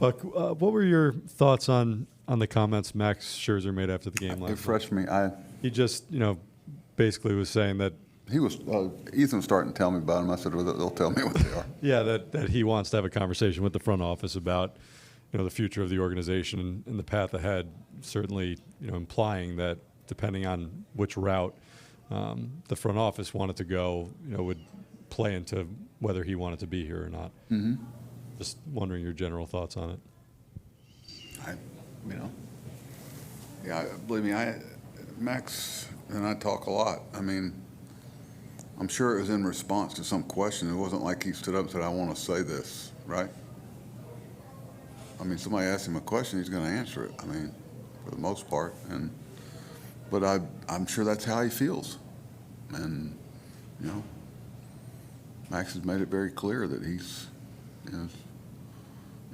Buck, what were your thoughts on the comments Max Scherzer made after the game last night? It refreshed me. He just, basically was saying that He was Ethan was starting to tell me about him. I said, well, they'll tell me what they are. yeah, that he wants to have a conversation with the front office about the future of the organization and the path ahead. Certainly, implying that depending on which route the front office wanted to go, would play into whether he wanted to be here or not. Mm-hmm. Just wondering your general thoughts on it. Believe me, Max and I talk a lot. I mean, I'm sure it was in response to some question. It wasn't like he stood up and said, I want to say this, right? I mean, somebody asked him a question, he's going to answer it, I mean, for the most part. But I'm sure that's how he feels. And, Max has made it very clear that he's,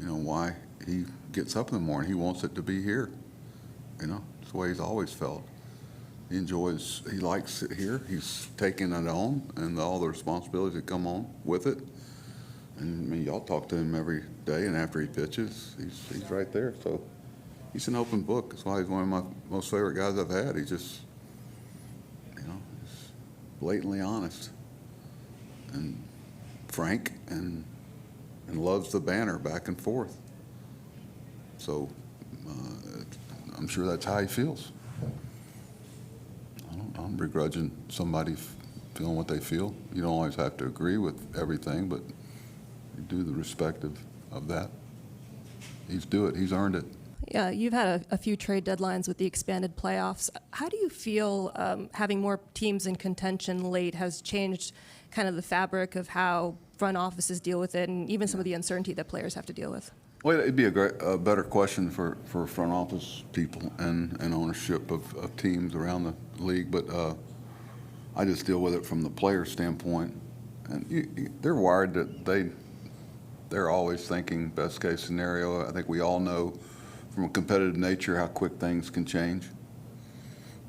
why he gets up in the morning. He wants it to be here. It's the way he's always felt. He likes it here. He's taking it on and all the responsibilities that come on with it. And I mean, y'all talk to him every day, and after he pitches, he's right there. So he's an open book. That's why he's one of my most favorite guys I've had. He's just, he's blatantly honest and frank and loves the banner back and forth. So I'm sure that's how he feels. I'm begrudging somebody feeling what they feel. You don't always have to agree with everything, but you do the respect of that. He's earned it. Yeah, you've had a few trade deadlines with the expanded playoffs. How do you feel having more teams in contention late has changed kind of the fabric of how front offices deal with it and even some of the uncertainty that players have to deal with? Well, it'd be a better question for front office people and ownership of teams around the league, but I just deal with it from the player standpoint. And they're wired that they're always thinking best case scenario. I think we all know from a competitive nature how quick things can change.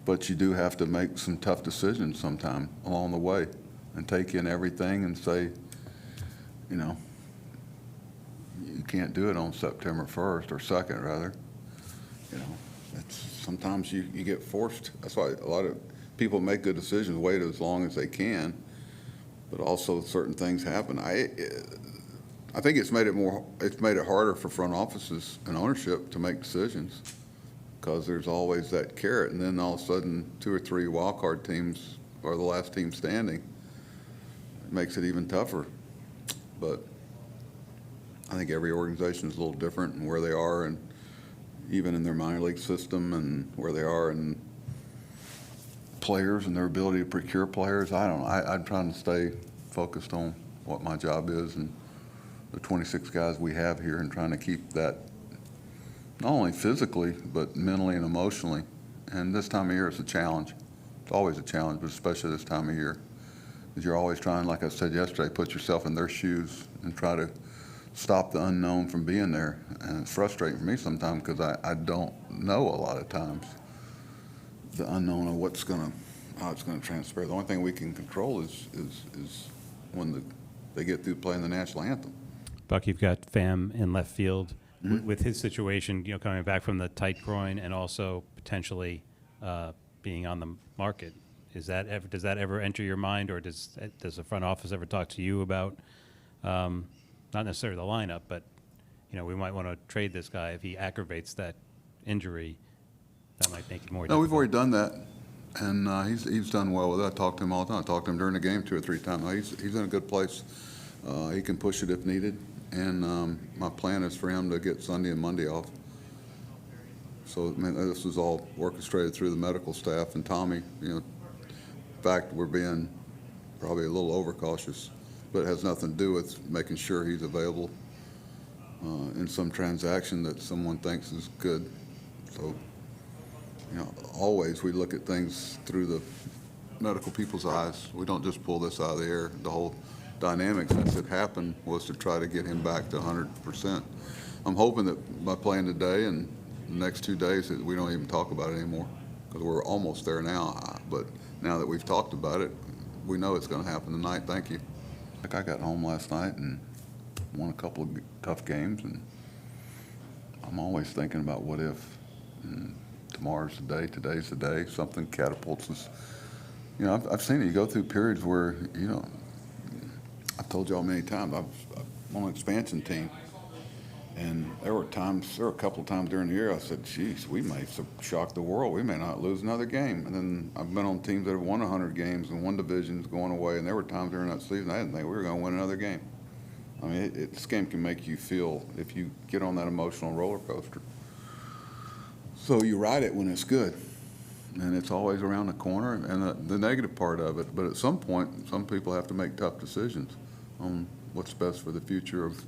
But you do have to make some tough decisions sometime along the way and take in everything and say, you can't do it on September 1st or 2nd, rather. Sometimes you get forced. That's why a lot of people make good decisions, wait as long as they can, but also certain things happen. I think it's made it harder for front offices and ownership to make decisions because there's always that carrot, and then all of a sudden 2 or 3 wild card teams are the last team standing. It makes it even tougher. But I think every organization is a little different in where they are, and even in their minor league system, and where they are in players and their ability to procure players. I don't know. I'm trying to stay focused on what my job is and the 26 guys we have here, and trying to keep that not only physically but mentally and emotionally. And this time of year is a challenge. It's always a challenge, but especially this time of year, because you're always trying, like I said yesterday, put yourself in their shoes and try to stop the unknown from being there. And it's frustrating for me sometimes because I don't know a lot of times the unknown of how it's going to transpire. The only thing we can control is when they get through playing the national anthem. Buck, you've got Pham in left field. Mm-hmm. With his situation, coming back from the tight groin and also potentially being on the market. Does that ever enter your mind, or does the front office ever talk to you about not necessarily the lineup, but we might want to trade this guy if he aggravates that injury? That might make it more difficult. No, we've already done that, and he's done well with it. I talk to him all the time. I talk to him during the game 2 or 3 times. He's in a good place. He can push it if needed, and my plan is for him to get Sunday and Monday off. So this was all orchestrated through the medical staff and Tommy. In fact, we're being probably a little overcautious, but it has nothing to do with making sure he's available in some transaction that someone thinks is good. So, always we look at things through the medical people's eyes. We don't just pull this out of the air. The whole dynamic since it happened was to try to get him back to 100%. I'm hoping that by playing today and the next 2 days that we don't even talk about it anymore, because we're almost there now. But now that we've talked about it, we know it's going to happen tonight. Thank you. I got home last night and won a couple of tough games, and I'm always thinking about what if. And tomorrow's the day, today's the day, something catapults us. You know, I've seen it. You go through periods where, you know, I've told y'all many times, I'm on an expansion team. And there were a couple of times during the year I said, geez, we may shock the world. We may not lose another game. And then I've been on teams that have won 100 games and one division's going away. And there were times during that season I didn't think we were going to win another game. I mean, this game can make you feel, if you get on that emotional roller coaster. So you ride it when it's good. And it's always around the corner and the negative part of it. But at some point, some people have to make tough decisions on what's best for the future of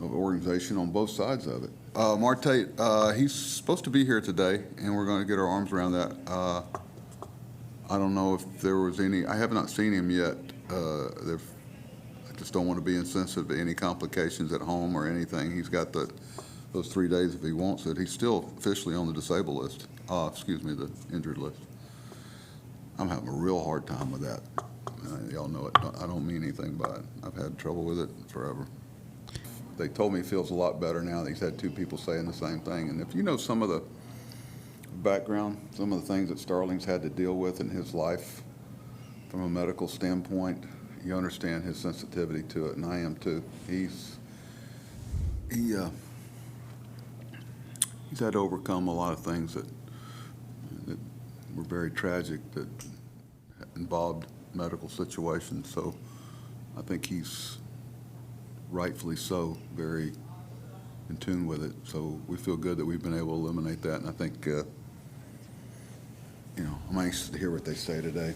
organization on both sides of it. Marte, he's supposed to be here today, and we're going to get our arms around that. I don't know if there was any, I have not seen him yet. I just don't want to be insensitive to any complications at home or anything. He's got those 3 days if he wants it. He's still officially on the disabled list, the injured list. I'm having a real hard time with that. Y'all know it. I don't mean anything by it. I've had trouble with it forever. They told me he feels a lot better now. He's had 2 people saying the same thing. And if you know some of the background, some of the things that Starling's had to deal with in his life from a medical standpoint, you understand his sensitivity to it, and I am too. He's had to overcome a lot of things that were very tragic that involved medical situations. So I think he's rightfully so very in tune with it. So we feel good that we've been able to eliminate that. And I think, I'm anxious to hear what they say today.